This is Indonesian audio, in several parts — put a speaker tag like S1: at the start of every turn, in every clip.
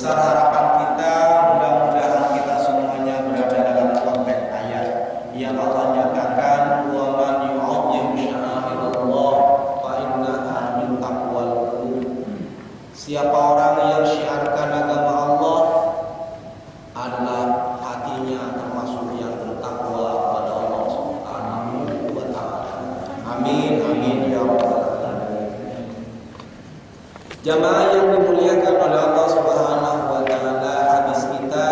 S1: Besar harapan kita, mudah-mudahan kita semuanya berada dalam konteks ayat yang Allah nyatakan, wa man yu'azzim sya'airallah fa innaha min taqwal qulub. Siapa orang yang syiarkan agama Allah adalah hatinya termasuk yang bertakwa kepada Allah Subhanahu wa taala. Amin amin ya rabbal alamin. Jamaah yang dimuliakan oleh Allah Subhanahu wa taala, hadis kita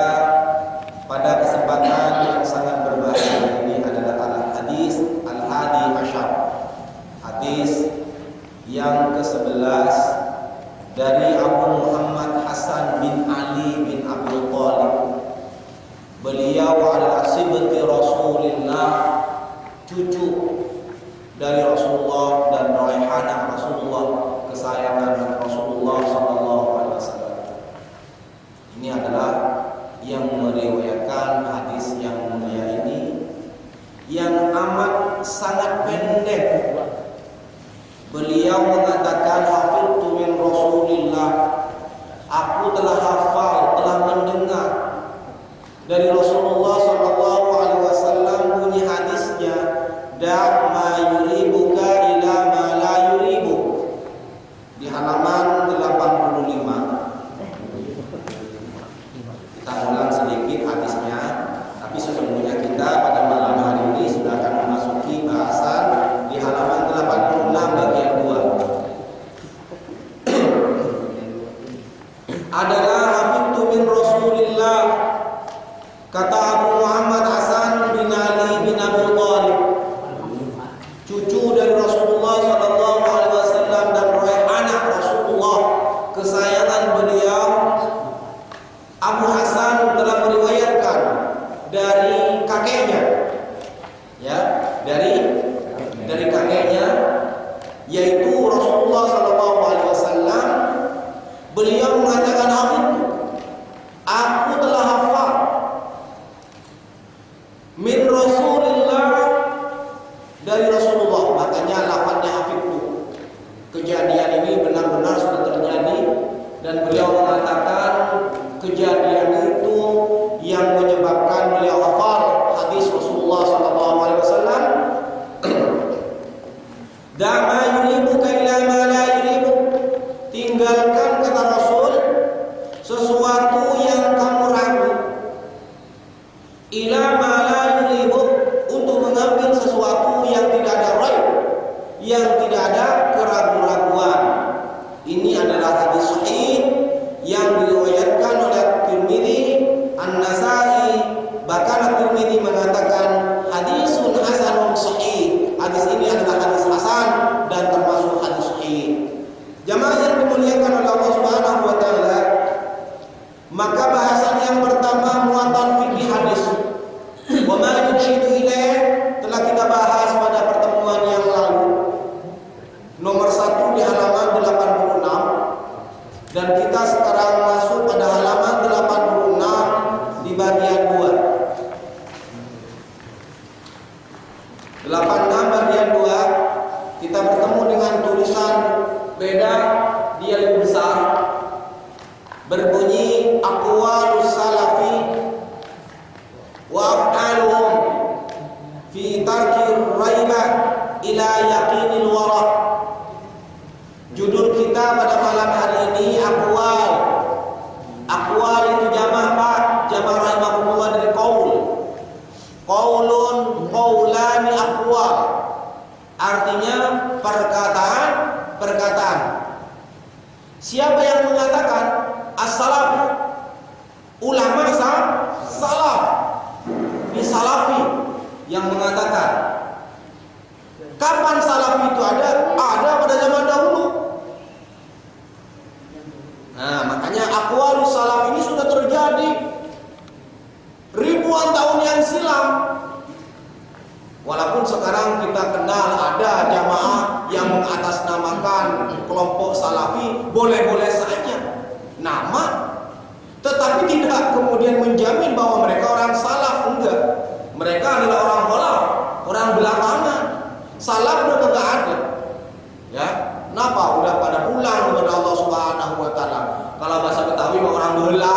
S1: pada kesempatan yang sangat berbahagia ini adalah al-hadis al-hadi asyar. Hadis yang ke-11 dari Abu Muhammad Hasan bin Ali bin Abi Thalib. Beliau adalah sibti Rasulullah, cucu dari Rasulullah dan raihanah Rasulullah, kesayangan Rasulullah sallallahu alaihi wasallam. Ini adalah yang meriwayatkan hadis yang mulia ini, yang amat sangat pendek. Beliau mengatakan, hafidtu min Rasulillah, aku telah hafal, telah mendengar dari Rasulullah sallallahu alaihi wasallam bunyi hadisnya, da ma yuribuka ila ma la yuribuk, di halaman 85. Kita ulang sedikit hadisnya, tapi sesungguhnya kita pada malam hari ini sudah akan memasuki bahasan di halaman 86 bagian 2. Adalah hafidtu min Rasulillah, kata Abu Muhammad Hasan bin Ali bin Abi Thalib, cucu dari Rasulullah sallallahu alaihi wasallam dan raihanah Rasulullah, kesayangan beliau. Abu Hasan telah meriwayatkan dari kakeknya, ya, dari kakeknya, yaitu Rasulullah sallallahu alaihi wasallam. Beliau mengatakan, aku telah hafal min Rasulillah, dari Rasulullah. Makanya lafadznya hafidtu. Kejadian ini benar-benar sudah terjadi, dan beliau mengatakan kejadian itu yang menyebabkan beliau hafal hadis Rasulullah sallallahu alaihi wasallam. Dama yuribuka ila ma la yuribuk, tinggalkan, kata Rasul, sesuatu yang kamu ragu, ila ma la yuribuk, untuk mengambil sesuatu yang tidak ada raib, yang tidak ada keraguan-raguan. Ini adalah hadis sahih yang diriwayatkan oleh Tirmidzi, An-Nasa'i, bahkan Tirmidzi mengatakan hadisun hasanun sahih. Hadis ini adalah hadis hasan dan termasuk hadis sahih. Jamaah yang dimuliakan oleh Allah Subhanahu wa taala, maka bahasan yang pertama muatan fikih hadis. Wa ma yujidu ilaih telah kita bahas pada pertemuan yang lalu. Nomor 1 di halaman 86, dan kita sekarang masuk pada halaman 86 di bagian 2. 86 bagian 2 kita bertemu dengan tulisan beda, dia lebih besar, berbunyi aqwalus salafi wa af'aluhum fi tarkir raibah ila yaqinil wara. Judul kita pada malam hari ini aqwal. Aqwal itu jamak Pak, jamak rahimahumullah dari qaul. Qaulun, qaulani, aqwal. Artinya perkataan. Siapa yang mengatakan? As-salaf, ulama salaf. Ini salafi yang mengatakan. Kapan salafi itu ada? Ada pada zaman dahulu. Nah, makanya aqwalus salaf ini sudah terjadi ribuan tahun yang silam. Walaupun sekarang kita kenal ada jamaah yang mengatasnamakan kelompok salafi, boleh-boleh saja nama, tetapi tidak kemudian menjamin bahwa mereka orang salaf. Enggak, mereka adalah orang khalaf, orang belakangan. Salaf udah enggak ada, ya. Kenapa? Udah pada pulang kepada Allah Subhanahu wa taala. Kalau bahasa Betawi orang beula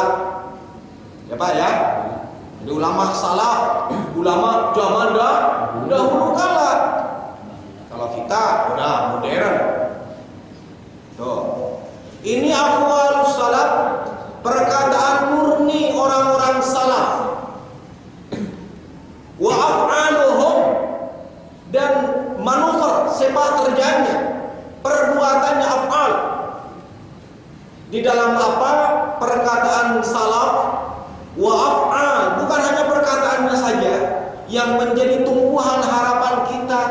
S1: Ini aqwalus salaf, perkataan murni orang-orang salaf. Wa af'aluhum, dan manuver sepak terjangnya, perbuatannya af'al. Di dalam apa? Perkataan salaf wa af'al, bukan hanya perkataannya saja yang menjadi tumpuan harapan kita,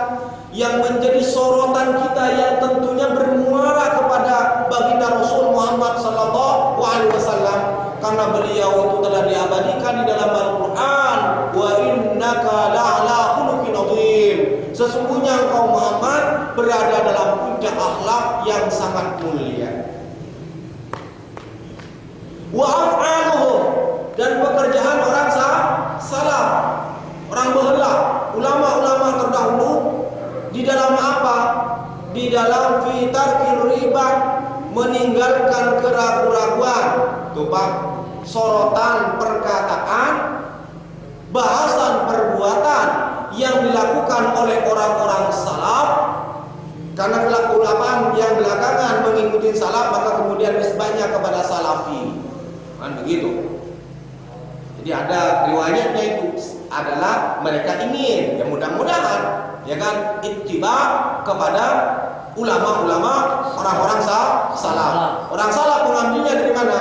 S1: yang menjadi sorotan kita, yang tentunya bermuara kepada baginda Rasul Muhammad sallallahu alaihi wasallam, karena beliau itu telah diabadikan di dalam Al-Qur'an, wa innaka la'ala khuluqin azim. Sesungguhnya engkau Muhammad berada dalam puncak akhlak yang sangat mulia. Wa af'aluhum, dan pekerjaan orang salaf, orang baheula, ulama-ulama terdahulu, di dalam apa? Di dalam fitarkir riba, meninggalkan keraguan-raguan. Tuh Pak, sorotan perkataan, bahasan perbuatan yang dilakukan oleh orang-orang salaf. Karena ulama yang belakangan mengikuti salaf, maka kemudian nisbahnya kepada salafi. Kan begitu. Jadi ada riwayatnya itu adalah mereka ingin, ya mudah-mudahan, ya kan, ittiba kepada ulama-ulama orang-orang salaf. Orang salaf mengambilnya dari mana?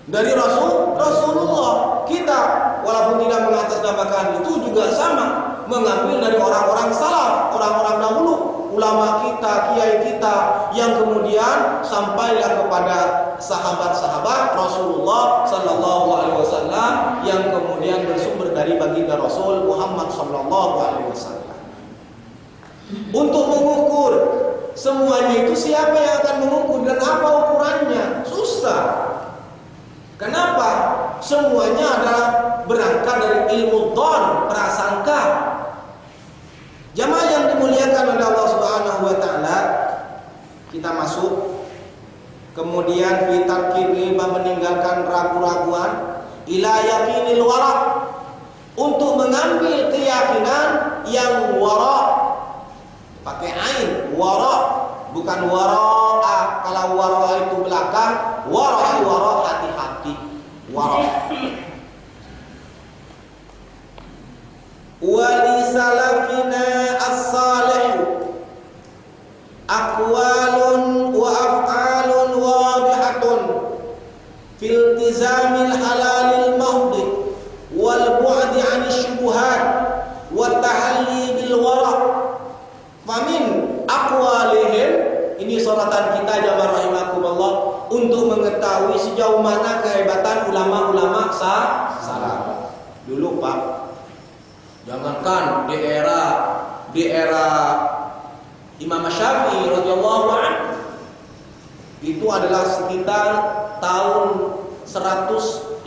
S1: Dari Rasulullah. Kita walaupun tidak mengatasnamakan itu juga sama, mengambil dari orang-orang salaf, orang-orang dahulu, ulama kita, kiai kita, yang kemudian sampailah kepada sahabat-sahabat Rasulullah sallallahu alaihi wasallam, yang kemudian bersumber dari baginda Rasul Muhammad sallallahu alaihi wasallam. Untuk mengukur semuanya itu, siapa yang akan mengukur dan apa ukurannya? Susah. Kenapa? Semuanya adalah berangkat dari ilmu dhon, prasangka. Jamaah yang dimuliakan oleh Allah Subhanahu wa taala, kita masuk kemudian fitarkir riba, meninggalkan ragu-raguan, ila yakinil wara, untuk mengambil keyakinan yang wara, pakai ain, wara, bukan wara'a. Kalau wara'a itu belakang, wara hati-hati, wara. Wali salafina as-salih aqwalun wa af'alun wadihatun fil iltizamil halalil mahdi wal bu'di 'anil syubuhat wa tahalli bil wara. Famin aqwalihim, ini soratan kita jamaah rahimakumullah, untuk mengetahui sejauh mana kehebatan ulama-ulama salaf. Dulu Pak, jangankan di era Imam Syafi'i radhiyallahu anhu, itu adalah sekitar tahun 150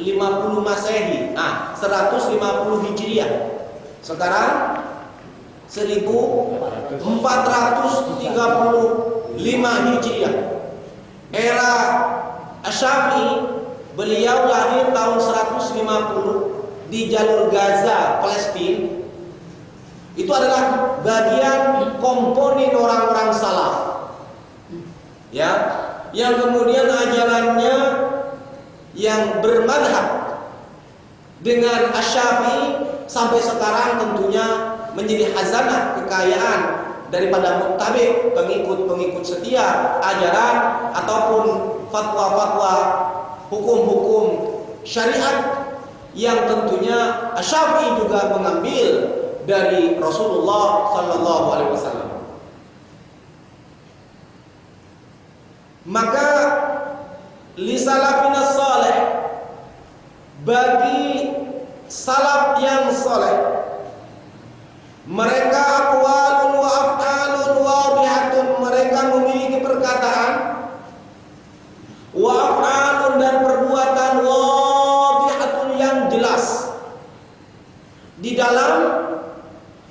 S1: Masehi. 150 Hijriah. Sekarang 1435 Hijriah. Era Syafi'i, beliau lahir tahun 150 di jalur Gaza, Palestina. Itu adalah bagian komponen orang-orang salaf, ya, yang kemudian ajarannya yang bermadhab dengan Asy-Syafi'i sampai sekarang tentunya menjadi khazanah kekayaan daripada muttabi, pengikut setia ajaran ataupun fatwa-fatwa hukum-hukum syariat, yang tentunya Asy-Syafi'i juga mengambil dari Rasulullah sallallahu alaihi wasallam. Maka li salafina salih, bagi salaf yang saleh, mereka aqwalun wa af'alun wadihatun, mereka memiliki perkataan wa af'alun, dan perbuatan wadihatun yang jelas di dalam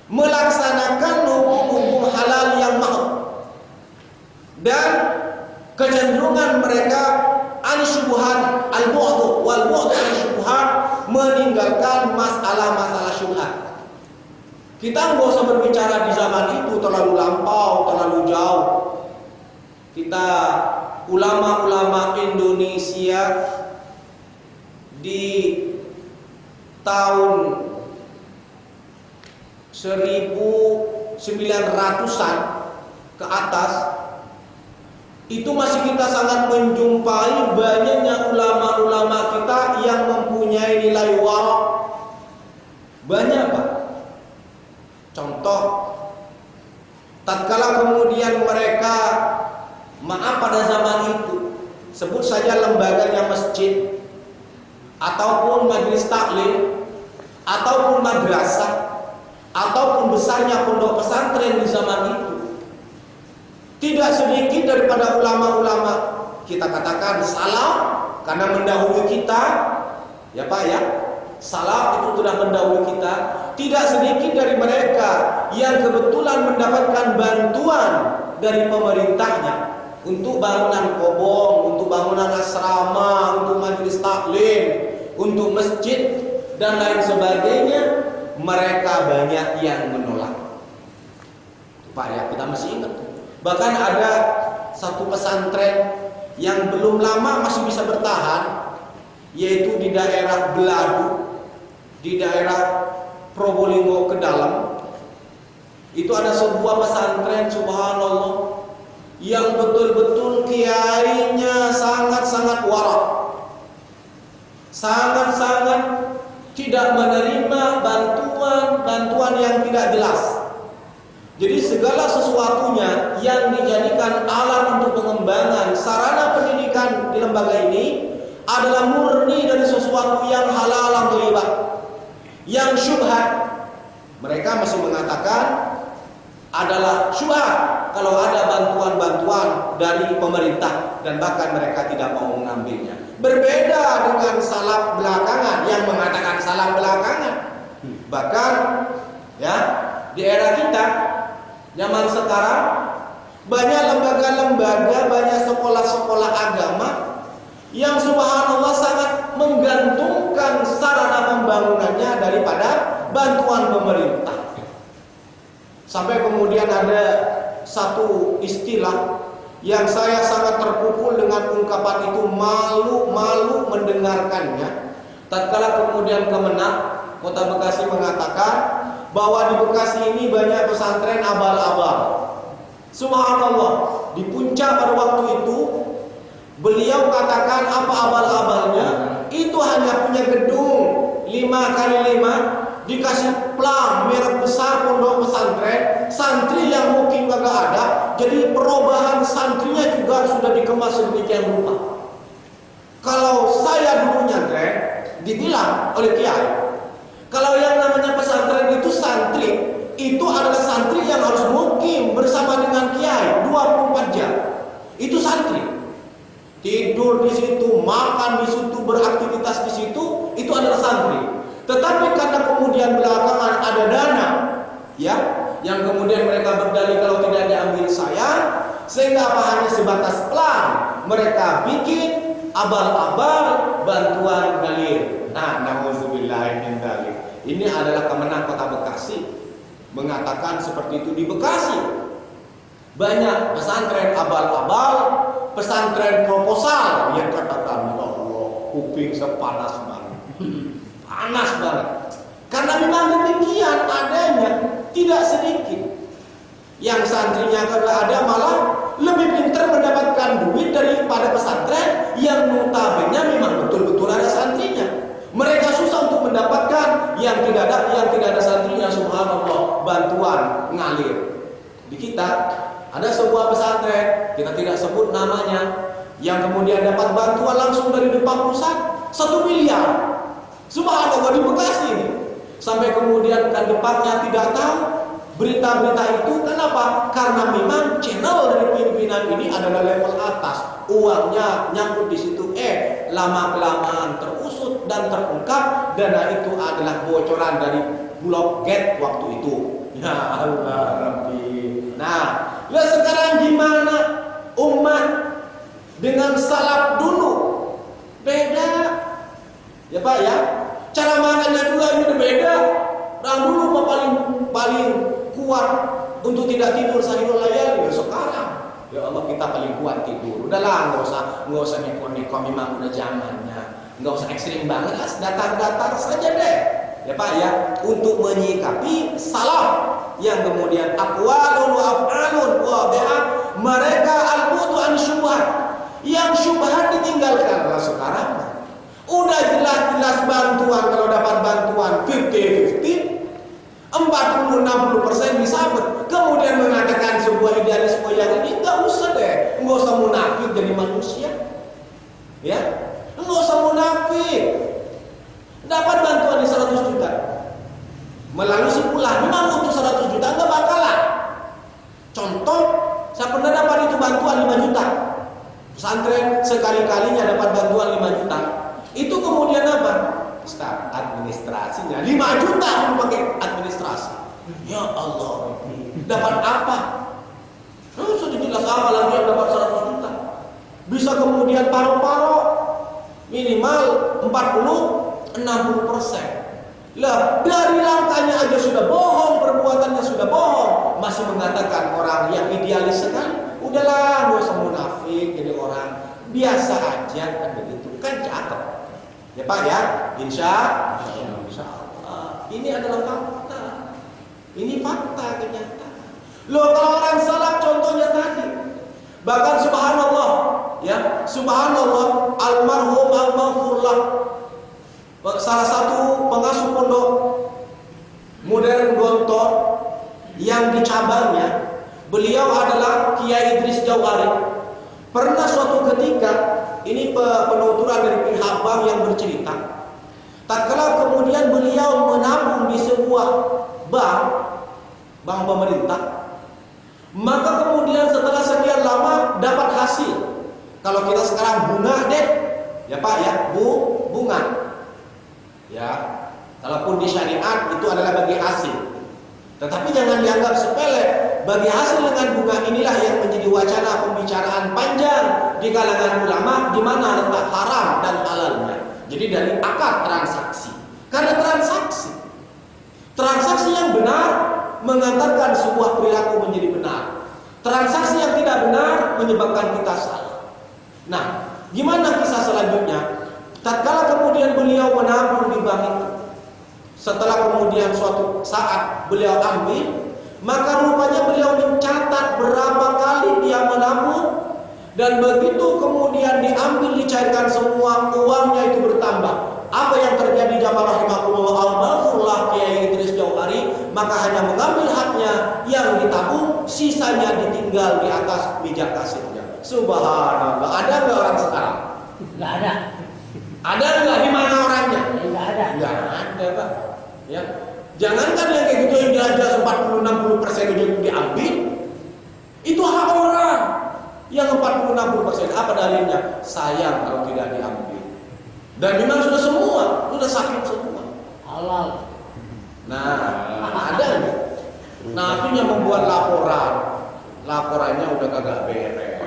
S1: melaksanakan hukum-hukum halal yang mahd, dan kecenderungan mereka an-syubhat al-bu'd wal bu'd an-syubhat, meninggalkan masalah-masalah syubhat. Kita nggak usah berbicara di zaman itu terlalu lampau, terlalu jauh. Kita ulama-ulama Indonesia di tahun 1900-an ke atas itu masih kita sangat menjumpai banyaknya ulama-ulama kita yang mempunyai nilai warok. Banyak, Pak. Contoh, tatkala kemudian mereka, maaf pada zaman itu, sebut saja lembaganya masjid ataupun majelis taklim ataupun madrasah ataupun besarnya pondok pesantren di zaman itu, tidak sedikit daripada ulama-ulama kita katakan salaf karena mendahului kita, ya Pak ya, salaf itu sudah mendahului kita. Tidak sedikit dari mereka yang kebetulan mendapatkan bantuan dari pemerintahnya untuk bangunan kobong, untuk bangunan asrama, untuk majelis taklim, untuk masjid dan lain sebagainya. Mereka banyak yang menolak. Pak ya, kita masih ingat. Bahkan ada satu pesantren yang belum lama masih bisa bertahan, yaitu di daerah Beladu, di daerah Probolinggo ke dalam. Itu ada sebuah pesantren, subhanallah, yang betul-betul kiainya sangat-sangat warak, sangat-sangat tidak menerima bantuan yang tidak jelas. Jadi segala sesuatunya yang dijadikan alat untuk pengembangan sarana pendidikan di lembaga ini adalah murni dari sesuatu yang halal atau thayyibah, yang syubhat. Mereka masih mengatakan adalah syubhat kalau ada bantuan-bantuan dari pemerintah, dan bahkan mereka tidak mau mengambilnya. Berbeda dengan salaf belakangan yang mengatakan salaf belakangan. Bahkan ya, di era kita zaman sekarang banyak lembaga-lembaga, banyak sekolah-sekolah agama yang subhanallah sangat menggantungkan sarana pembangunannya daripada bantuan pemerintah. Sampai kemudian ada satu istilah yang saya sangat terpukul dengan ungkapan itu, malu mendengarkannya. Tatkala kemudian Kemenak Kota Bekasi mengatakan bahwa di Bekasi ini banyak pesantren abal-abal. Subhanallah, di puncak pada waktu itu beliau katakan apa abal-abalnya? Itu hanya punya gedung 5x5, dikasih plang merek besar pondok pesantren, santri yang mungkin kagak ada, jadi perubahan santrinya juga sudah dikemas sedemikian rupa. Kalau saya dulu nyantren, dibilang oleh kiai, kalau yang namanya pesantren itu santri, itu adalah santri yang harus mukim bersama dengan kiai 24 jam. Itu santri. Tidur di situ, makan di situ, beraktivitas di situ, itu adalah santri. Tetapi karena kemudian belakangan ada dana, ya, yang kemudian mereka berdalih kalau tidak diambil saya, sehingga apa hanya sebatas plan, mereka bikin abal-abal bantuan ngalir. Nah, nauzubillahi min dzalik. Ini adalah Kemenak Kota Bekasi mengatakan seperti itu. Di Bekasi banyak pesantren abal-abal, pesantren proposal yang katakan, ya Allah, kuping sepanas banget. Panas banget. Karena memang demikian adanya, tidak sedikit yang santrinya kagak ada, malah lebih pintar mendapatkan duit daripada pesantren yang notabene memang betul-betul ada santrinya. Mereka susah untuk mendapatkan yang tidak ada santrinya, subhanallah, bantuan ngalir. Di kita ada sebuah pesantren, kita tidak sebut namanya, yang kemudian dapat bantuan langsung dari depan pusat 1 miliar. Subhanallah, di Bekasi ini. Sampai kemudian kan depannya tidak tahu berita-berita itu. Kenapa? Karena memang channel dari pimpinan ini adalah level atas. Uangnya nyangkut di situ. Lama-kelamaan terusut dan terungkap dana itu adalah bocoran dari Bulog Gate waktu itu. Ya Allah Rabbi. Nah, lah sekarang gimana umat dengan salaf dulu? Beda. Ya Pak ya. Cara makannya juga ini beda. Yang dulu paling kuat untuk tidak tidur sahirul layali, sekarang Ya Allah, kita paling kuat tidur. Udahlah, nggak usah neko-neko, memang udah zamannya. Nggak usah ekstrim banget, datar-datar saja deh. Ya Pak ya, untuk menyikapi salah yang kemudian aqwalun wa af'alun wadihah, mereka al-bu'du an syubhat. Yang syubhat ditinggalkan. Kalau sekarang udah jelas-jelas bantuan, kalau dapat bantuan 50-50, 40-60% disabet. Kemudian mengatakan sebuah idealisme yang ini, nggak usah deh, nggak usah munafik jadi manusia, ya, nggak usah munafik. Dapat bantuan di 100 juta, melalui si pula, memang butuh 100 juta, nggak bakalan. Contoh, saya pernah dapat itu bantuan 5 juta, pesantren sekali-kalinya dapat bantuan 5 juta. Itu kemudian apa? Ustaz, administrasinya 5 juta belum pakai administrasi. Ya Allah, dapat apa? Sudah jelas awal lagi yang dapat 100 juta. Bisa kemudian paruh-paruh minimal 40-60%. Lah, dari langkahnya aja sudah bohong, perbuatannya sudah bohong, masih mengatakan orang yang idealis sekali. Udahlah, nggak usah munafik jadi orang biasa aja, kan begitu, kan cakep. Ya Pak ya, insya Allah. Ini adalah fakta. Ini fakta kenyataan. Loh, kalau orang salaf contohnya tadi, bahkan subhanallah, ya, subhanallah, almarhum al-maghfurlah, salah satu pengasuh pondok modern Gontor yang di cabangnya, beliau adalah Kiai Idris Jauhari. Pernah suatu ketika, ini penuturan dari pihak bank yang bercerita, tatkala kemudian beliau menabung di sebuah bank pemerintah, maka kemudian setelah sekian lama dapat hasil. Kalau kita sekarang bunga deh, ya Pak ya, bunga. Ya, kalaupun di syariat itu adalah bagi hasil. Tetapi jangan dianggap sepele. Bagi hasil dengan bunga inilah yang menjadi wacana pembicaraan panjang di kalangan ulama, di mana letak haram dan halalnya. Jadi dari akad transaksi. Karena transaksi yang benar mengantarkan sebuah perilaku menjadi benar. Transaksi yang tidak benar menyebabkan kita salah. Nah, gimana kisah selanjutnya? Tatkala kemudian beliau menabung di bank itu, setelah kemudian suatu saat beliau ambil, maka rupanya beliau mencatat berapa kali dia menabung, dan begitu kemudian diambil, dicairkan semua, uangnya itu bertambah. Apa yang terjadi jamaah rahimahullah al-maghfurlah Kiai Idris Jauhari, maka hanya mengambil haknya yang ditabung, sisanya ditinggal di atas meja kasirnya. Subhanallah. Ada nggak orang sekarang?
S2: Nggak ada.
S1: Ada nggak? Di mana orangnya?
S2: Nggak ada.
S1: Nggak ada Pak. Ya. Jangankan yang kayak gitu yang jelas 40-60% itu diambil, itu hak orang. Yang 40-60% apa dalilnya? Sayang kalau tidak diambil. Dan memang sudah sakit semua.
S2: Halal.
S1: Nah, ada nggak? Nah, akhirnya membuat laporannya udah kagak beres.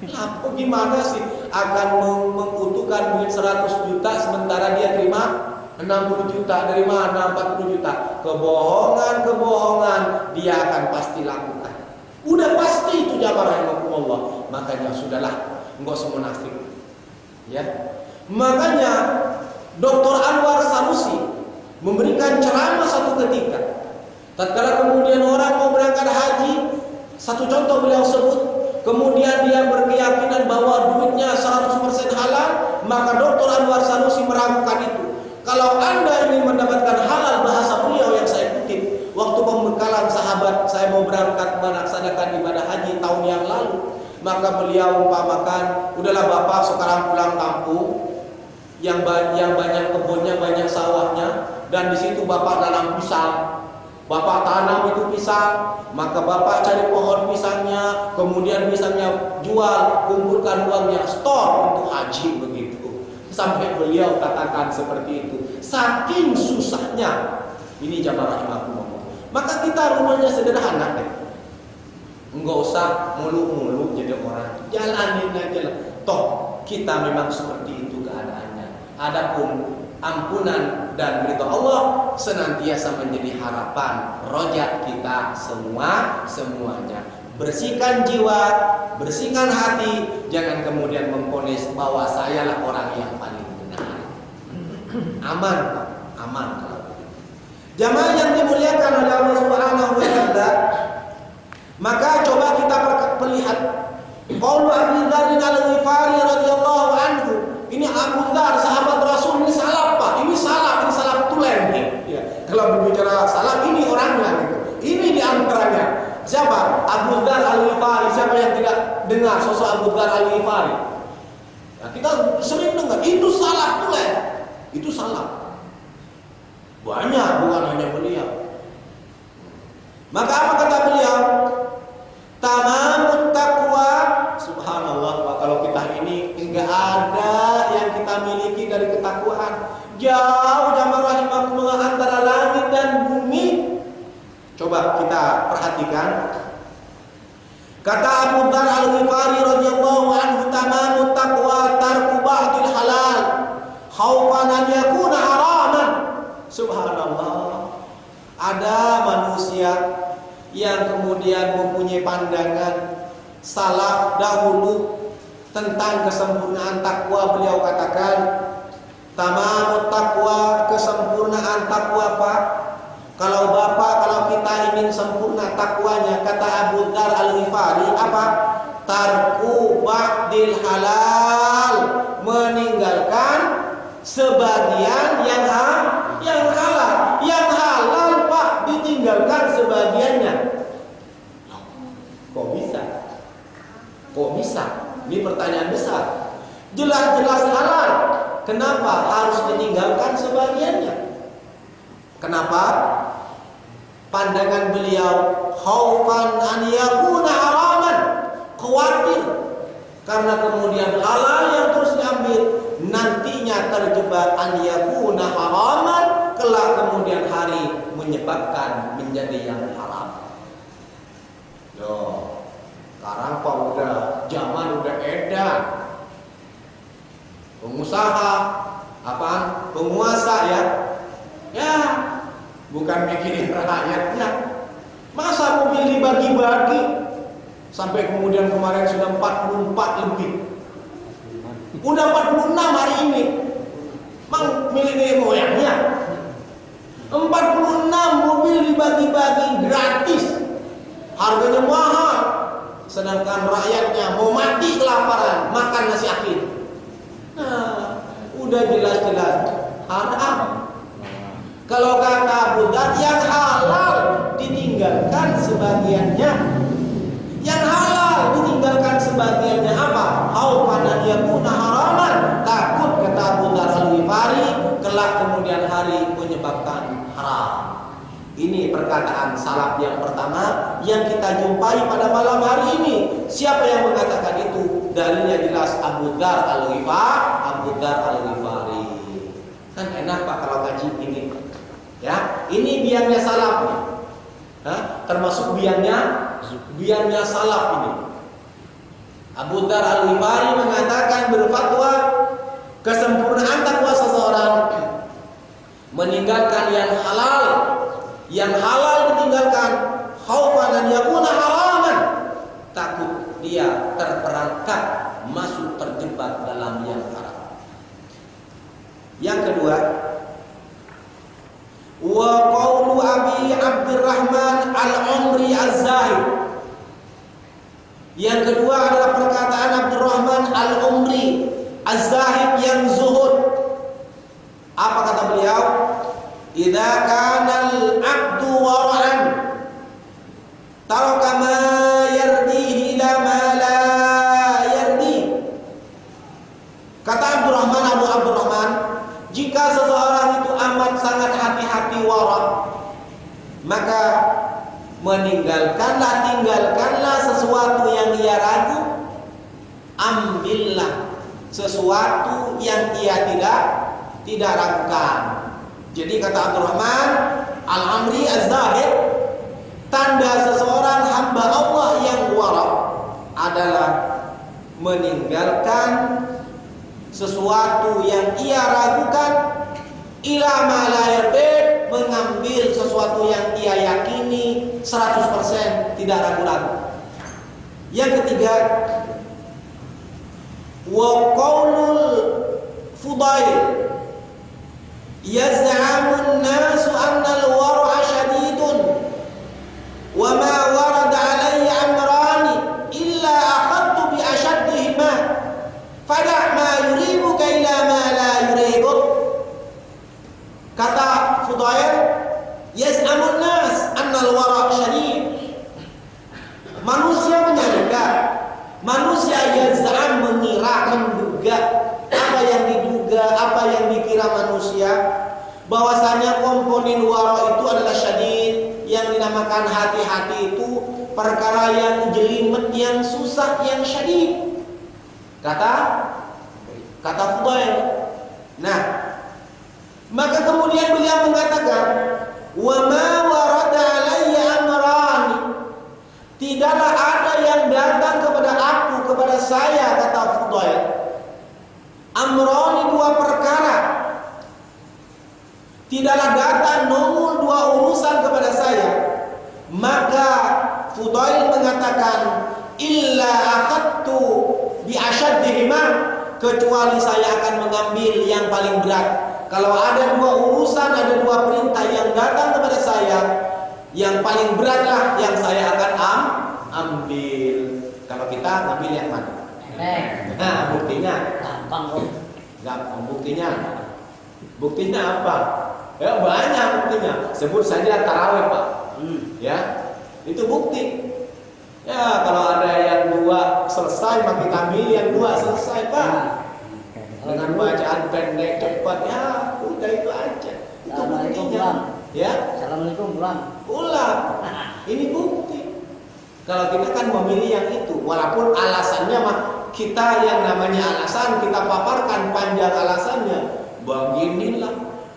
S1: Lapor gimana sih akan mengutuhkan duit 100 juta sementara dia terima 60 juta, dari mana 40 juta? Kebohongan dia akan pasti lakukan. Udah pasti itu jamaah rahimahullah. Makanya sudahlah, enggak usah munafik. Ya. Makanya Dr. Anwar Sanusi memberikan ceramah satu ketika. Tatkala kemudian orang mau berangkat haji, satu contoh beliau sebut, kemudian dia berkeyakinan bahwa duitnya 100% halal, maka Dr. Anwar Sanusi meragukan itu. Kalau Anda ingin mendapatkan halal, bahasa beliau yang saya kutip, waktu pembekalan sahabat saya mau berangkat melaksanakan ibadah haji tahun yang lalu, maka beliau umpamakan, udahlah Bapak sekarang pulang kampung, yang banyak kebunnya, banyak sawahnya, dan di situ Bapak tanam pisang. Bapak tanam itu pisang, maka Bapak cari pohon pisangnya, kemudian pisangnya jual, kumpulkan uangnya, store untuk haji, begitu. Sampai beliau katakan seperti itu. Saking susahnya ini jamaah rahimahullah. Maka kita rumahnya sederhana deh. Enggak usah mulu-mulu jadi orang. Jalanin aja lah. Toh kita memang seperti itu keadaannya. Adapun ampunan dan ridha Allah senantiasa menjadi harapan rojak kita semuanya. bersihkan jiwa, bersihkan hati, jangan kemudian memponis bahwa sayalah orang yang paling benar. Aman, aman kalau begitu. Jamaah yang dimuliakan oleh Allah Subhanahu wa taala, maka coba kita melihat qaul Abu Dzar Al-Ghifari radhiyallahu anhu. Ini Abu Dzar sahabat Rasul, ini salaf Pak, ini salaf tulen nih. Ya, kalau berbicara salaf ini orangnya gitu. Ini di antaranya. Siapa? Abu Dzar Al-Ghifari. Siapa yang tidak dengar sosok Abu Dzar Al-Ghifari? Nah, kita sering dengar itu salaf tulen. Itu salaf. Banyak, bukan hanya beliau. Maka apa kata beliau? Tamamut taqwa. Subhanallah, Pak, kalau kita ini enggak ada yang kita miliki dari ketakwaan. Jauh jamaah rahimakumullah antara langit dan bumi. Coba kita perhatikan. Kata Abu Dzar Al-Ghifari radhiyallahu anhu, tamamut taqwa tarku ba'dil halal khaufan an yakuna haraman. Subhanallah. Ada manusia yang kemudian mempunyai pandangan salaf dahulu tentang kesempurnaan takwa. Beliau katakan tamamut taqwa, kesempurnaan takwa Pak. Kalau Bapak, kalau kita ingin sempurna takwanya, kata Abu Dzar Al-Ghifari, apa? Tarku ba'dil halal, meninggalkan sebagian yang halal. Yang halal Pak ditinggalkan sebagiannya. Kok bisa? Kok bisa? Ini pertanyaan besar. Jelas-jelas halal, kenapa harus ditinggalkan sebagiannya? Kenapa? Pandangan beliau khaufan an yakuna haraman, khawatir karena kemudian halal yang terus diambil nantinya terjebak an yakuna haraman, kelak kemudian hari menyebabkan menjadi yang haram. Loh, sekarang Pak udah zaman udah edan. Pengusaha apaan? Penguasa ya. Ya, bukan mikirin rakyatnya. Masa mobil dibagi-bagi sampai kemudian kemarin sudah 44 lebih. Udah 46 hari ini. Mang milik moyangnya. 46 mobil dibagi-bagi gratis. Harganya mahal. Sedangkan rakyatnya mau mati kelaparan, makan nasi akin. Nah, udah jelas-jelas haram. Kalau kata Abu Dzar, yang halal ditinggalkan sebagiannya. Yang halal ditinggalkan sebagiannya apa? Khaufan an yakuna haraman, takut kata Abu Dzar Al-Ghifari kelak kemudian hari menyebabkan haram. Ini perkataan salaf yang pertama yang kita jumpai pada malam hari ini. Siapa yang mengatakan itu? Dalilnya jelas Abu Dzar Al-Ghifari. Kan enak Pak kalau ngaji ini. Ya, ini biangnya salaf nih. Termasuk biangnya salaf ini. Abu Dzar Al-Ghifari mengatakan berfatwa kesempurnaan takwa seseorang meninggalkan yang halal ditinggalkan khaufan an yakuna haraman, takut dia terperangkap masuk terjebak dalam yang haram. Yang kedua, wa qaulu Abi Abdurrahman Al-Umri Az-Zahid. Yang kedua adalah perkataan Abdurrahman Al-Umri Az-Zahid yang zuhud. Apa kata beliau? Idza kana al-'abdu wara'an taraka ma yardihi ila ma la yardi. Kata Abu Abdurrahman, jika seseorang itu amat sangat hati-hati wara', maka tinggalkanlah sesuatu yang ia ragu, ambillah sesuatu yang ia tidak ragukan. Jadi kata Abdurrahman Al-Amri Az-Zahid, tanda seseorang hamba Allah yang wara' adalah meninggalkan sesuatu yang ia ragukan, ila ma la yardi, mengambil sesuatu yang ia yakini 100% tidak ragu-ragu. Yang ketiga, wa qaulul Fudail yaz'amun nasu anna al-war'a syadidun wa ma warada alayya amrani illa akhadtu bi ashaddihima fada' ma yuribuka ila ma la yuribuk. Kata Fudail, yaz'amun nas anna al-war'a syadid. Manusia menyangka, manusia yaz'am mengira, menduga, apa yang diduga, apa yang dikira manusia, bahwasanya komponen wara itu adalah syadid, yang dinamakan hati-hati itu perkara yang jelimet, yang susah, yang syadid. Kata Fudail. Nah, maka kemudian beliau mengatakan, wa ma warada alayya amrani, tidaklah ada yang datang kepada aku, kepada saya, kata Fudail, amrani, dua perkara, tidaklah datang nongol dua urusan kepada saya. Maka Fudail mengatakan, illa akhadtu bi ashaddihima, kecuali saya akan mengambil yang paling berat. Kalau ada dua urusan, ada dua perintah yang datang kepada saya, yang paling beratlah yang saya akan ambil. Kalau kita ngambil yang mana? Nah, buktinya
S2: gampang kok.
S1: Gampang. Buktinya apa? Ya banyak buktinya. Sebut saja tarawih, Pak. Ya, itu bukti. Ya, kalau ada yang dua selesai, maka kita ambil yang dua selesai, Pak. Dengan bacaan pendek cepat, ya udah itu aja. Itu buktinya. Ya.
S2: Assalamualaikum pulang.
S1: Pulang. Ini bukti. Kalau kita kan memilih yang itu, walaupun alasannya mah kita yang namanya alasan kita paparkan panjang alasannya. Beginilah,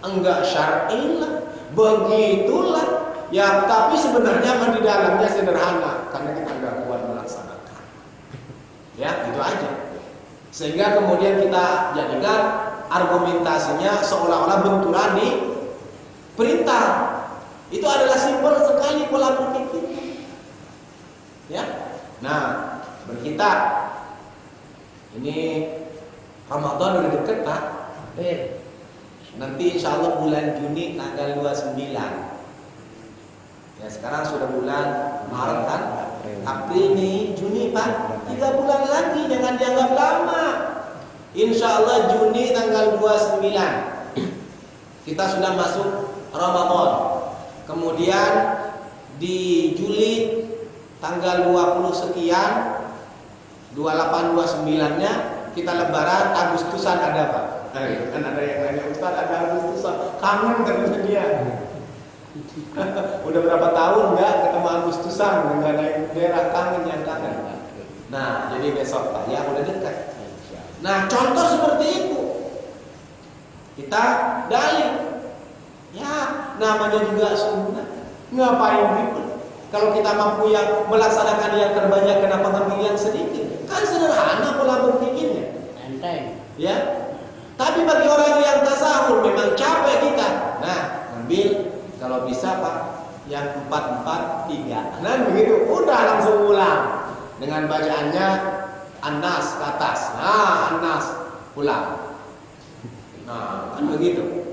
S1: enggak syar'i lah, begitulah. Ya, tapi sebenarnya mah di dalamnya sederhana karena kita enggak kuat melaksanakan. Ya, itu aja. Sehingga kemudian kita jadikan argumentasinya seolah-olah benturan di perintah. Itu adalah simpel sekali pola berpikir. Ya. Nah, berkita. Ini Ramadan udah deket, Pak. Nanti insya Allah bulan Juni tanggal 29. Ya, sekarang sudah bulan Maret kan? April, Mei, Juni, Pak. 3 bulan lagi, jangan dianggap lama. Insya Allah Juni tanggal 29 kita sudah masuk Ramadan. Kemudian di Juli tanggal 20 sekian, 28, 29-nya kita lebaran. Agustusan ada, Pak. Kan ada yang nanya, Ustaz ada Agustusan. Kangen katanya dia. Udah berapa tahun enggak ketemu Agustusan, enggak naik daerah, kangen yang kangen. Nah, jadi besok, Pak, ya udah dekat. Nah, contoh seperti itu kita dalih. Ya, namanya juga sunnah. Ngapain ribet? Kalau kita mampu yang melaksanakan yang terbanyak, kenapa ngambil yang sedikit? Kan sederhana pola berpikirnya.
S2: Enteng.
S1: Ya. Tapi bagi orang yang tasahul memang capek kita. Nah, ambil kalau bisa, Pak, yang 4-4-3. Nah, begitu. Udah langsung pulang dengan bacaannya An-Nas ke atas. Nah, An-Nas pulang. Nah, kan begitu.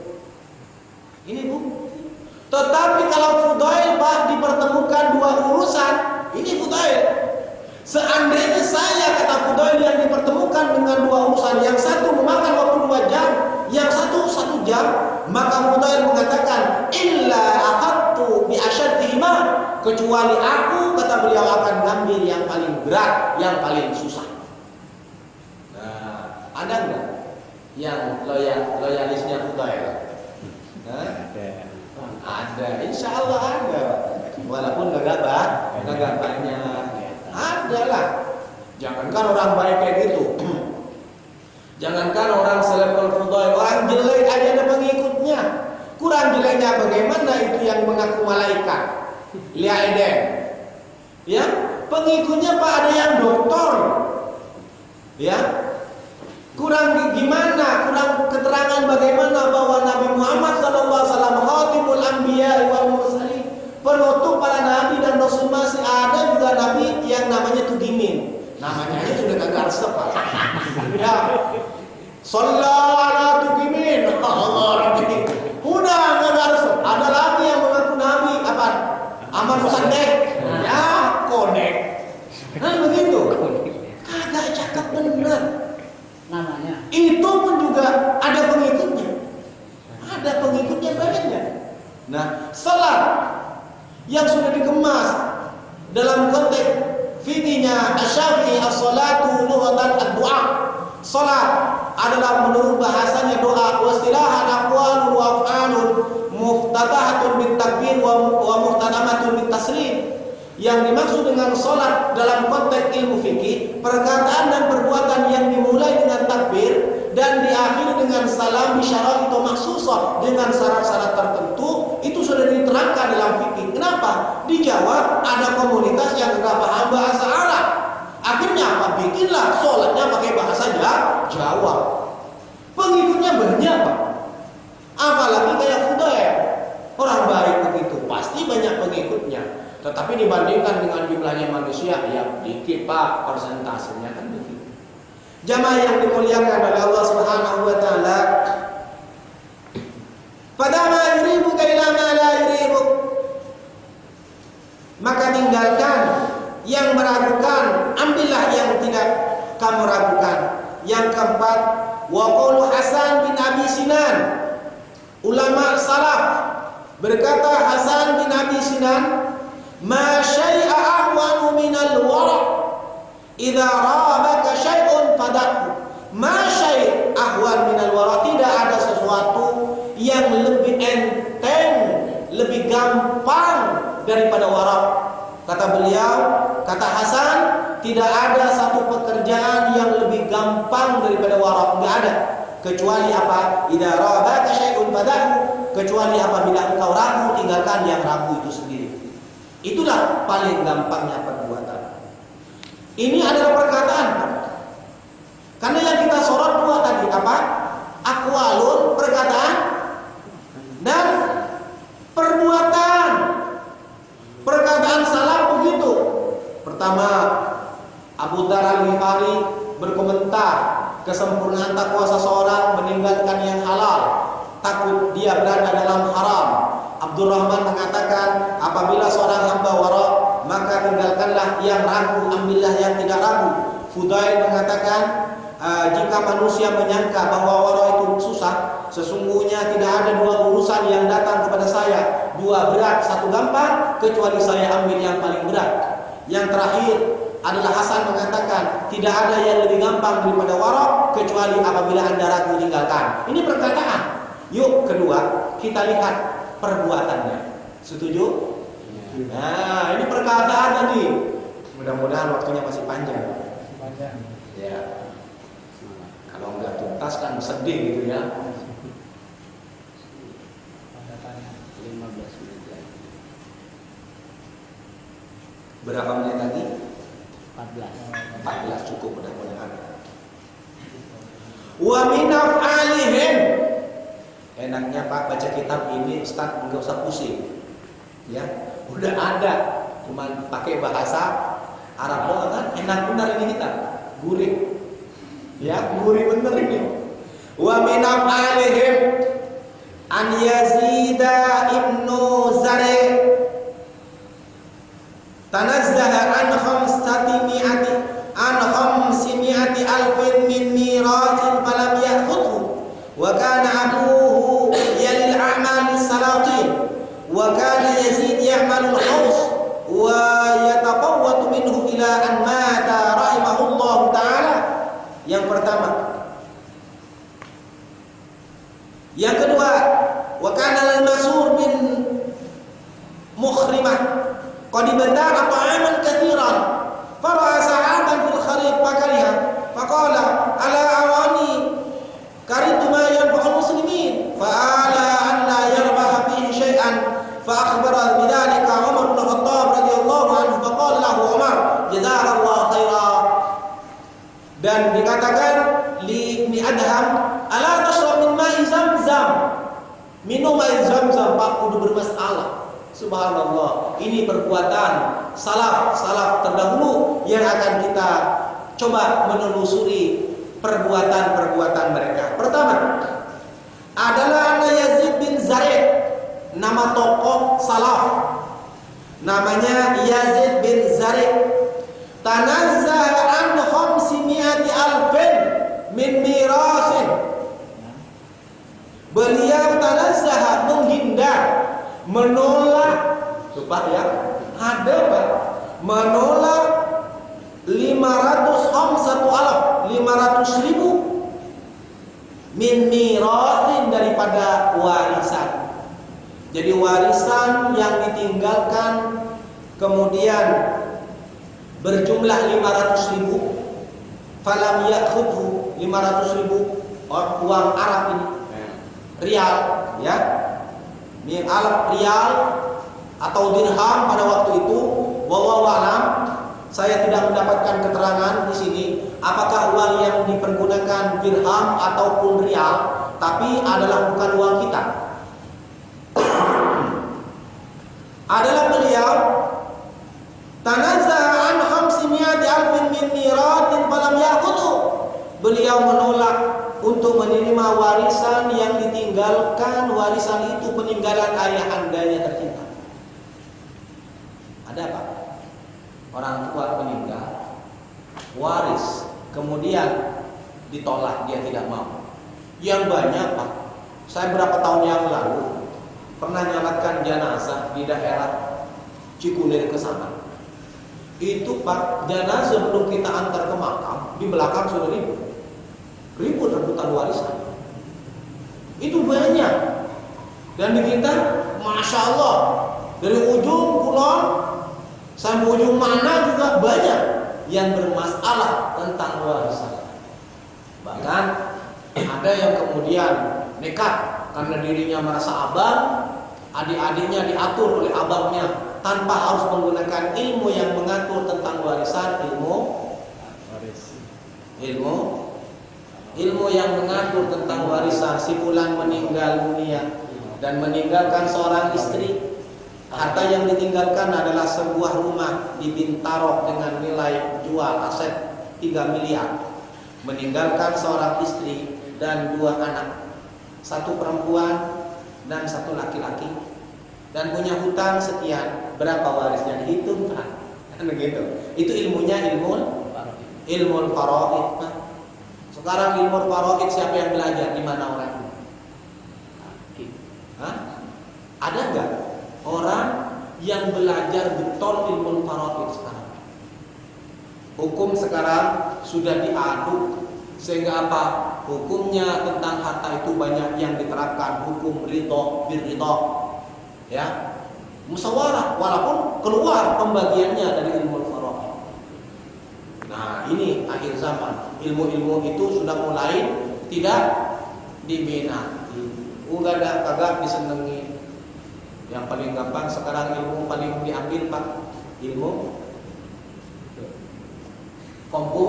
S1: Ini bukti. Tetapi kalau Fudail, Pak, dipertemukan dua urusan, ini Fudail. Seandainya saya, kata Fudail, yang dipertemukan dengan dua urusan, yang satu memakan waktu 2 jam, yang satu 1 jam, maka Fudail mengatakan, illa akhadtu bi ashaddihima, kecuali aku, kata beliau, akan ngambil yang paling berat, yang paling susah. Nah, ada enggak yang loyalisnya Fudail? Ada, insya Allah ada. Walaupun gak banyak, ada lah. Jangankan orang baik kayak gitu, jangankan orang selevel Fudail, orang jelek aja ada pengikutnya. Kurang jeleknya bagaimana itu yang mengaku malaikat, Lia Eden. Ya, pengikutnya, Pak, ada yang doktor. Ya, kurang gimana? Kurang keterangan bagaimana bahwa Nabi Muhammad SAW khatimul anbiya wal mursalin, penutup para nabi dan rasul, masih ada juga zaman Nabi yang namanya tugimin. Namanya aja sudah kagak resep, Pak. Ya. Sallallahu ala tugimin. Allah Rabbi. Udah kagak resep. Ada lagi yang mengaku Nabi apa? Aman Musaddiq. Ya, konek. Kan begitu. Kagak cakap benar.
S2: Namanya.
S1: Itu pun juga ada pengikutnya. Ada pengikutnya banyak. Nah, salat yang sudah dikemas dalam konteks fikihnya Asy-Syafi'i, as-salatu lughatan ad-du'a. Salat adalah menurut bahasanya doa, wa istilahan aqwalun wa af'alun muftatahatun bit takbir wa muhtadamatun bit taslim. Yang dimaksud dengan salat dalam konteks ilmu fikih, perkataan dan perbuatan yang dimulai dengan takbir dan diakhiri dengan salam bisyarat atau maksusah dengan syarat-syarat tertentu, itu sudah diterangkan dalam fikih. Kenapa? Di Jawa ada komunitas yang enggak paham bahasa Arab. Akhirnya apa? Bikinlah sholatnya pakai bahasa Jawa. Pengikutnya banyak, Pak. Apalagi kayak Fudail. Orang baik begitu, pasti banyak pengikutnya. Tetapi dibandingkan dengan jumlahnya manusia, ya dikit, Pak, persentasenya kan begitu. Jamaah yang dimuliakan oleh Allah Subhanahu wa taala, fadama yuribuka ila ma la yuribuk, maka tinggalkan yang meragukan, ambillah yang tidak kamu ragukan. Yang keempat, wa qaulu Hasan bin Abi Sinan, ulama salaf berkata, Hasan bin Abi Sinan, ma syai'a ahwanu minal wara' idza rabaka syai'un fada'hu. Ma syai' ahwan minal wara', tidak ada sesuatu yang lebih enteng, lebih gampang daripada wara'. Kata beliau, kata Hasan, tidak ada satu pekerjaan yang lebih gampang daripada wara', enggak ada. Kecuali apa? Idza rabaka syai'un fada'hu, kecuali apabila engkau ragu, tinggalkan yang ragu itu sendiri. Itulah paling gampangnya perbuatan. Ini adalah perkataan. Karena yang kita sorot dua tadi apa? Aqwalun, perkataan, dan perbuatan. Perkataan salaf begitu. Pertama, Abu Dzar Al-Ghifari berkomentar kesempurnaan takwa seseorang meninggalkan yang halal, takut dia berada dalam haram. Abdurrahman mengatakan, apabila seorang hamba wara', maka tinggalkanlah yang ragu, ambillah yang tidak ragu. Fudail mengatakan, jika manusia menyangka bahwa wara' itu susah, sesungguhnya tidak ada dua urusan yang datang kepada saya, dua berat, satu gampang, kecuali saya ambil yang paling berat. Yang terakhir adalah Hasan mengatakan, tidak ada yang lebih gampang daripada wara', kecuali apabila Anda ragu, tinggalkan. Ini perkataan. Yuk, kedua, kita lihat perbuatannya. Setuju? Nah, ini perkataan tadi. Mudah-mudahan waktunya masih panjang. Ya. Kalau enggak tuntas kan sedih gitu ya.
S2: 15 menit lagi.
S1: Berapa menit lagi?
S2: 14.
S1: 14 cukup mudah-mudahan. Wa min af'alihim. Enaknya Pak baca kitab ini Ustaz enggak usah pusing. Ya, udah ada, cuman pakai bahasa Arab doang kan, enak benar ini kita. Gurih. Ya, gurih bener ini. Wa min af'alihim an Yazid ibnu Zari tanazzaha an khamsimi'ati alfin min miratin falam ya'khudhu wa kana abuhu yalil a'mal salatin wa kana Yazid ya'malu al-haus wa yataqawwatu minhu ila an mata rahimahullah ta'ala. Yang pertama. Yang kedua, wa kana al-Mas'ur bin Mukhrimah qad bada'a ta'aman katsiran fara'a sa'atan fil kharif fakariha faqala ala awani karitu ma yanfa'ul muslimin fa'ala an la yarbaha fihi syai'an fa akhbara bidzalika Umar bin Khattab radhiyallahu anhu faqala lahu Umar jazakallahu khaira. Dan dikatakan li Ibni Adham, ala tashrab min ma'i Zamzam, minum air Zamzam. Pak, kudu bermasalah. Subhanallah, ini perbuatan salaf terdahulu yang akan kita coba menelusuri perbuatan-perbuatan mereka. Pertama adalah Yazid bin Zaid, nama tokoh salaf, namanya Yazid bin Zaid. Tanazzaha an 500 alfin min mirasin. Beliau tanazzaha, menghindar, menolak, coba ya, ada Pak, menolak 500.000 min mirasin, daripada warisan. Jadi warisan yang ditinggalkan kemudian berjumlah 500.000, falam ya'khudhu, 500.000 uang Arab ini, rial ya, rial atau dirham pada waktu itu. Wallahu a'lam, saya tidak mendapatkan keterangan di sini apakah uang yang dipergunakan dirham ataupun rial, tapi adalah bukan uang kita. Adalah beliau tanazza'a an 500 alfin min miratin falam ya'khudhu. Beliau menolak untuk menerima warisan yang ditinggalkan. Warisan itu peninggalan ayahandanya tercinta. Ada Pak, orang tua meninggal, waris, kemudian ditolak, dia tidak mau. Yang banyak Pak, saya berapa tahun yang lalu pernah nyalatkan jenazah di daerah Cikunir ke sana. Itu Pak, jenazah sebelum kita antar ke makam, di belakang sudah ribut rebutan warisan. Itu banyak. Dan di kita, Masya Allah, dari ujung kulon sampai ujung mana juga banyak yang bermasalah tentang warisan. Bahkan ada yang kemudian nekat karena dirinya merasa abang, adik-adiknya diatur oleh abangnya tanpa harus menggunakan ilmu yang mengatur tentang warisan, ilmu yang mengatur tentang warisan. Si fulan meninggal dunia dan meninggalkan seorang istri. Harta yang ditinggalkan adalah sebuah rumah di Bintaro dengan nilai jual aset 3 miliar. Meninggalkan seorang istri dan 2 anak, 1 perempuan dan 1 laki-laki, dan punya hutang sekian. Berapa warisnya dihitung Pak? Kan begitu. Itu ilmunya ilmu faraid Pak. Sekarang ilmu faraid siapa yang belajar? Di mana orang? Ada enggak orang yang belajar betul ilmu faraid sekarang? Hukum sekarang sudah diaduk sehingga apa? Hukumnya tentang harta itu banyak yang diterapkan, hukum ridho birridho, ya, musyawarah, walaupun keluar pembagiannya dari ilmu faraid. Nah, ini akhir zaman, ilmu-ilmu itu sudah mulai tidak diminati, kagak disenangi. Yang paling gampang sekarang ilmu paling diambil Pak, ilmu kompu.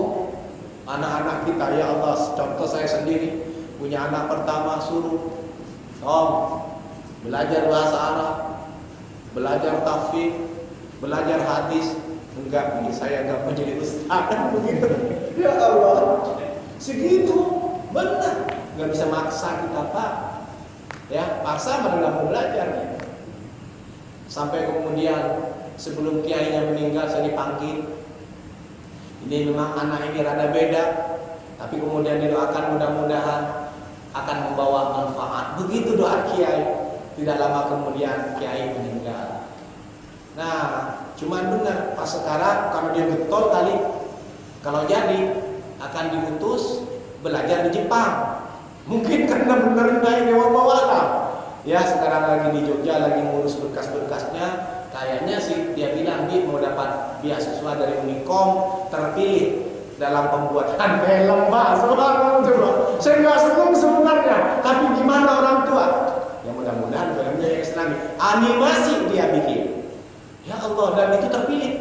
S1: Anak-anak kita, ya Allah, contoh saya sendiri, punya anak pertama, suruh belajar bahasa Arab, belajar tafsir, belajar hadis. Enggak, saya enggak mau jadi ustaz begitu. Ya Allah, segitu benar. Enggak bisa maksa kita Pak. Ya, paksa mana enggak mau belajar. Sampai kemudian sebelum kiainya meninggal saya dipanggil. Ini memang anak ini rada beda, tapi kemudian didoakan mudah-mudahan akan membawa manfaat. Begitu doa kiai. Tidak lama kemudian kiai meninggal. Nah, cuman benar pas sekarang kalau dia getol kali, kalau jadi akan diutus belajar di Jepang. Mungkin karena benar naik dewa bawala. Ya, sekarang lagi di Jogja lagi ngurus berkas-berkasnya. Kayaknya sih dia bilang dia mau dapat beasiswa dari Unicom, terpilih dalam pembuatan film Pak. Subhanallah. Saya nggak senang sebenarnya, tapi gimana orang tua? Ya mudah-mudahan filmnya yang Islami, animasi dia bikin. Ya Allah, dan itu terpilih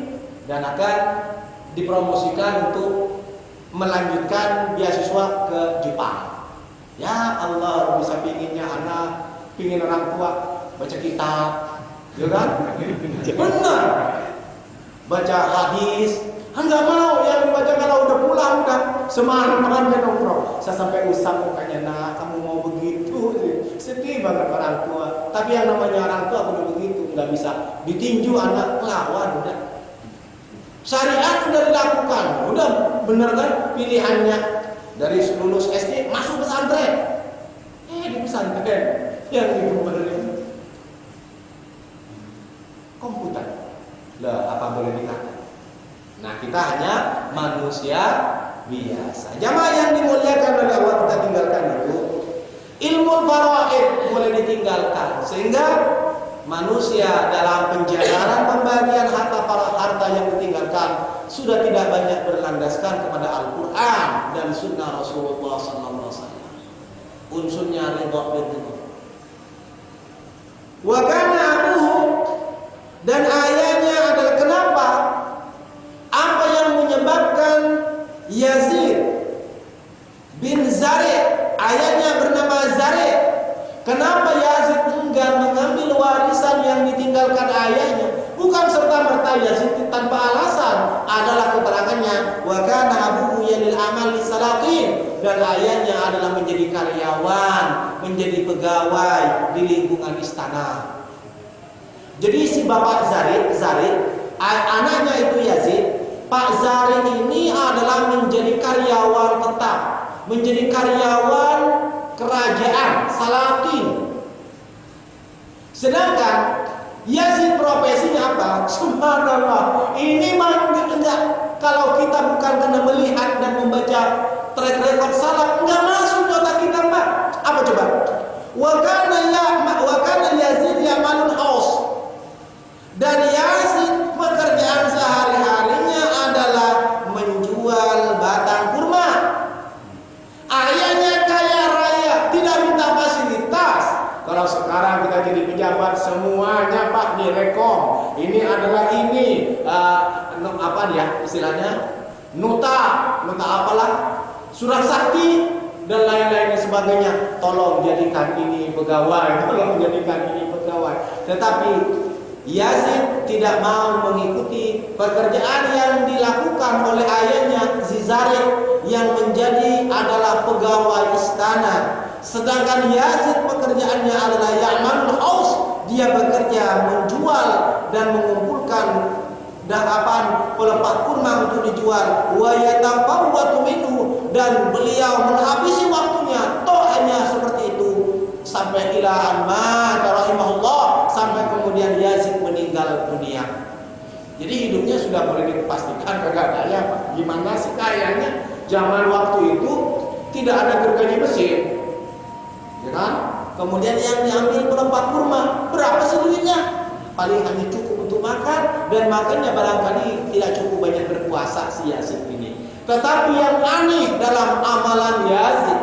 S1: dan akan dipromosikan untuk melanjutkan beasiswa ke Jepang. Ya Allah, bisa pinginnya anak, pingin orang tua baca kitab, Ya kan? Benar. Baca hadis, enggak mau yang dibaca kalau udah pulang udah semangat nongkrong. Saya sampai usap mukanya, nah kamu mau begitu? Sedih banget orang tua. Tapi yang namanya orang tua udah begitu, nggak bisa ditinju anak lawan udah. Syariat udah dilakukan, udah bener kan pilihannya dari lulus SD masuk pesantren. Di pesantren yang dibenerin komputer. Lah apa boleh dikata? Nah kita hanya manusia biasa. Jamaah yang dimuliakan oleh Allah, kita tinggalkan itu ilmu faraid boleh ditinggalkan sehingga manusia dalam penjalanan pembagian harta yang ditinggalkan sudah tidak banyak berlandaskan kepada Al-Quran dan Sunnah Rasulullah SAW. Unsurnya ridha billah. Wa kana abuhu, dan ayahnya adalah kenapa? Apa yang menyebabkan Yazid bin Zari', ayahnya bernama Zari', kenapa Yazid enggan mengambil warisan yang ditinggalkan ayahnya? Bukan serta-merta Yazid tanpa alasan, adalah keterangannya wa kana abuhu yalil amal lisalatin, dan ayahnya adalah menjadi karyawan, menjadi pegawai di lingkungan istana. Jadi si bapak Zari, anaknya itu Yazid, Pak Zari ini adalah menjadi karyawan tetap, menjadi karyawan kerajaan Salatin. Sedangkan Yazid profesinya apa? Subhanallah. Ini enggak, kalau kita bukan kena melihat dan membaca track record salaf, enggak masuk otak kita, Pak. Apa coba? Wa kana Yazid yamanul haus. Dan Yazid pekerjaan sehari-harinya adalah menjual batang kurma. Ayahnya kaya raya, tidak minta fasilitas. Kalau sekarang kita jadi pejabat semuanya Pak direkom. Ini adalah apa dia istilahnya? Nota apalah? Surat sakti dan lain-lain sebagainya. Tolong jadikan ini pegawai, tolong jadikan ini pegawai. Tetapi Yazid tidak mau mengikuti pekerjaan yang dilakukan oleh ayahnya Zizari yang menjadi adalah pegawai istana. Sedangkan Yazid pekerjaannya adalah ya'manul haus, dia bekerja menjual dan mengumpulkan dahapan pelepah kurma untuk dijual. Wa yatafawwatu minhu, dan beliau menghabisi waktunya hanya seperti itu sampai ila an-mata rahimahullah, sampai kemudian Yazid meninggal dunia. Jadi hidupnya sudah boleh dipastikan kagak kaya, Pak. Gimana sih kayanya? Zaman waktu itu tidak ada gergaji mesin, ya kan? Kemudian yang diambil pelepah kurma, berapa sih duitnya? Paling hanya cukup untuk makan, dan makannya barangkali tidak cukup banyak berpuasa si Yazid ini. Tetapi yang aneh dalam amalan Yazid,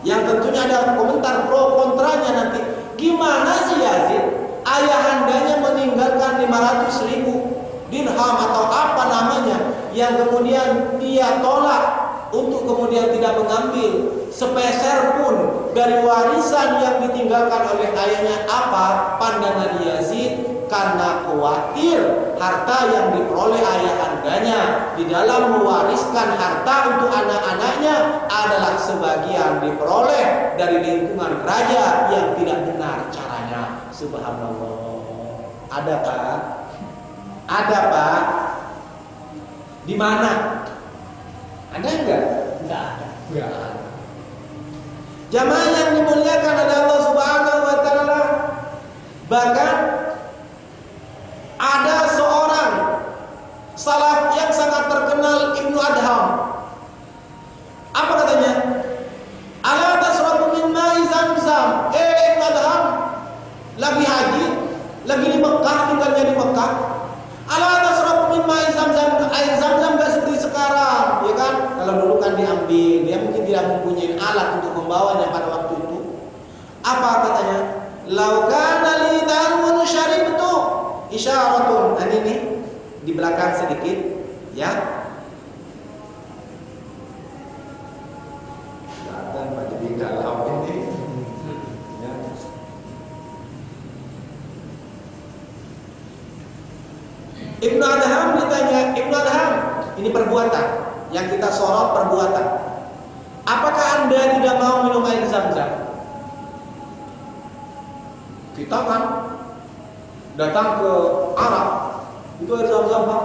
S1: yang tentunya ada komentar pro kontranya nanti. Gimana sih Yazid? Ayahandanya meninggalkan 500.000 dirham atau apa namanya, yang kemudian dia tolak untuk kemudian tidak mengambil sepeser pun dari warisan yang ditinggalkan oleh ayahnya. Apa pandangan Yazid? Karena khawatir harta yang diperoleh ayahandanya di dalam mewariskan harta untuk anak-anaknya adalah sebagian diperoleh dari lingkungan raja yang tidak benar caranya. Subhanallah. Ada Pak? Ada Pak? Di mana? Ada enggak?
S2: Enggak ada.
S1: Enggak ada. Jamaah yang dimuliakan oleh Allah Subhanahu wa taala, bahkan ada seorang salaf yang sangat terkenal, Ibnu Adham. Apa katanya? Ala tasrabu min ma'i Zamzam. Ibnu Adham lagi haji, lagi di Mekah, tinggalnya di Mekah. Ala tasrabu min ma'i Zamzam. Air Zamzam enggak seperti sekarang, ya kan? Kalau dulu kan diambil, dia mungkin tidak mempunyai alat untuk membawanya pada waktu itu. Apa katanya? Lau kana li da'un syaribtu isyaratun. Ini di belakang sedikit, ya. Dan jadi galau ini. Ya. Ibnu Adham ditanya, Ibnu Adham, ini perbuatan yang kita sorot, perbuatan. Apakah Anda tidak mau minum air Zam-Zam? Kita kan datang ke Arab, itu air Zam-Zam Pak,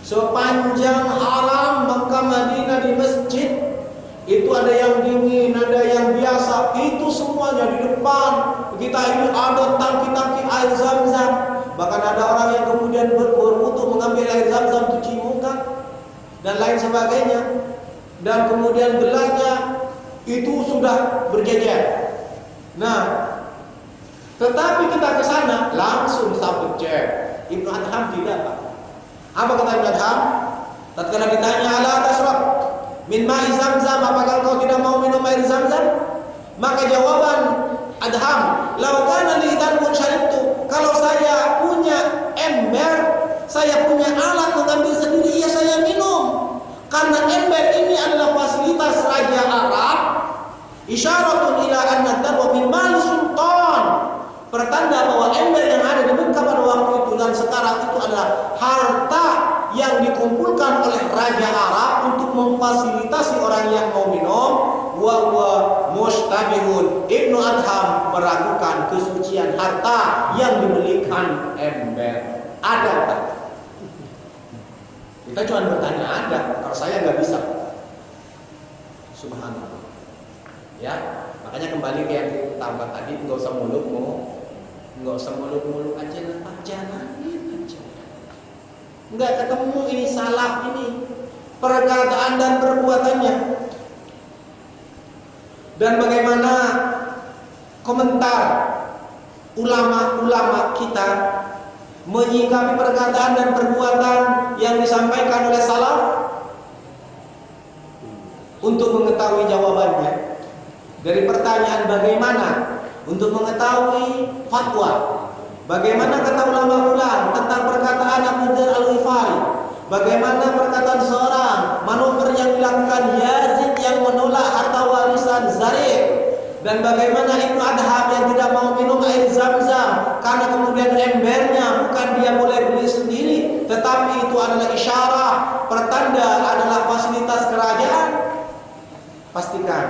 S1: sepanjang haram Mekah Madinah di masjid itu ada yang dingin, ada yang biasa, itu semuanya di depan kita ini ada tangki-tangki air Zam-Zam. Bahkan ada orang yang kemudian berwudu mengambil air Zam-Zam cuci muka dan lain sebagainya. Dan kemudian gelasnya itu sudah berjejer. Nah, tetapi kita ke sana langsung sabut cek. Ibnu Adham tidak, Pak. Apa kata Ibnu Adham? Tatkala ditanya ala tasrab min ma'i Zam-Zam, apakah kau tidak mau minum air Zam-Zam? Maka jawaban Adham, lau kana li danun syaribtu, kalau saya punya ember, saya punya alat mengambil sendiri, ya saya minum. Karena ember ini adalah fasilitas Raja Arab, isyaratun ila anna darwa min mali sultan, pertanda bahwa ember yang ada di Mekah pada waktu itu dan sekarang itu adalah harta yang dikumpulkan oleh Raja Arab untuk memfasilitasi orang yang mau minum. Wa huwa mustabihun. Ibnu Adham meragukan kesucian harta yang dibelikan ember. Ada tak? Kita cuma bertanya ada. Kalau saya nggak bisa. Subhanallah. Ya, makanya kembali ke yang kita tadi, nggak usah muluk-muluk aja, jalanin aja. Nggak ketemu ini salah ini perkataan dan perbuatannya. Dan bagaimana komentar ulama-ulama kita menyikapi perkataan dan perbuatan yang disampaikan oleh salaf? Untuk mengetahui jawabannya dari pertanyaan bagaimana, untuk mengetahui fatwa, bagaimana kata ulama tentang perkataan Abu Dzar Al-Ghifari, bagaimana perkataan seorang manuver yang dilakukan Yazid yang menolak harta warisan Zarif, dan bagaimana Ibnu Adham yang tidak mau minum air Zam-Zam karena kemudian embernya bukan dia boleh beli sendiri, tetapi itu adalah isyarah, pertanda, adalah fasilitas kerajaan. Pastikan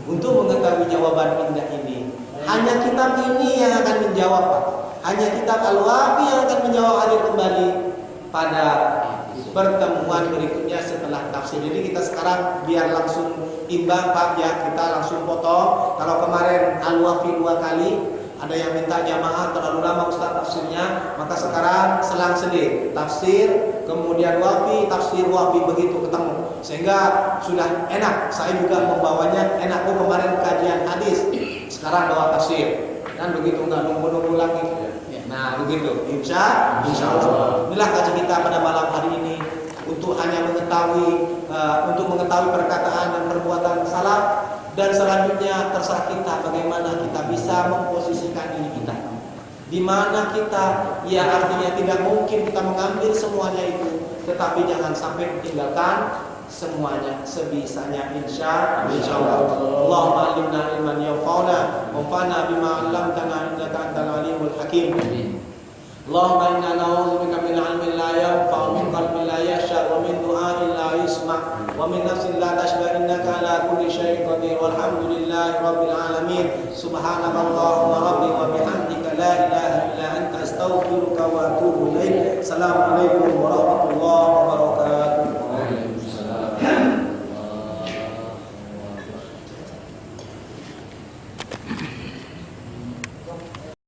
S1: untuk mengetahui jawaban indah ini, hanya kitab ini yang akan menjawab, Pak. Hanya kitab Al-Wafi yang akan menjawab hadir kembali pada pertemuan berikutnya setelah tafsir. Jadi kita sekarang biar langsung imbang, Pak, ya, kita langsung potong. Kalau kemarin Al-Wafi 2 kali, ada yang minta jamaah terlalu lama Ustaz tafsirnya, maka sekarang selang sedih tafsir, kemudian Wafi, tafsir Wafi, begitu ketemu, sehingga sudah enak. Saya juga membawanya enak. Oh, kemarin kajian hadis, sekarang bawa tafsir, dan begitu, nggak nunggu-nunggu lagi. Nah begitu, insya Allah. Inilah kaji kita pada malam hari ini, untuk hanya mengetahui perkataan dan perbuatan salaf. Dan selanjutnya terserah kita bagaimana kita bisa memposisikan diri kita, di mana kita, ya artinya tidak mungkin kita mengambil semuanya itu, tetapi jangan sampai ditinggalkan semuanya sebisanya, insya Allah. Allahumma alimna ilman yanfa'una wanfa'na bima 'allamtana innaka antal alimul hakim. Allahumma inna na'udzubika min 'ilmin la yanfa', min qalbin la yakhsha, wa min du'ain la yusma', wa min nafsin la tashba, innaka ala kulli syai'in qadir. Walhamdulillahi rabbil alamin. Subhanakallahumma rabbi wa bihamdika la ilaha illa anta astaghfiruka wa atubu ilaik. Assalamualaikum warahmatullahi wabarakatuh.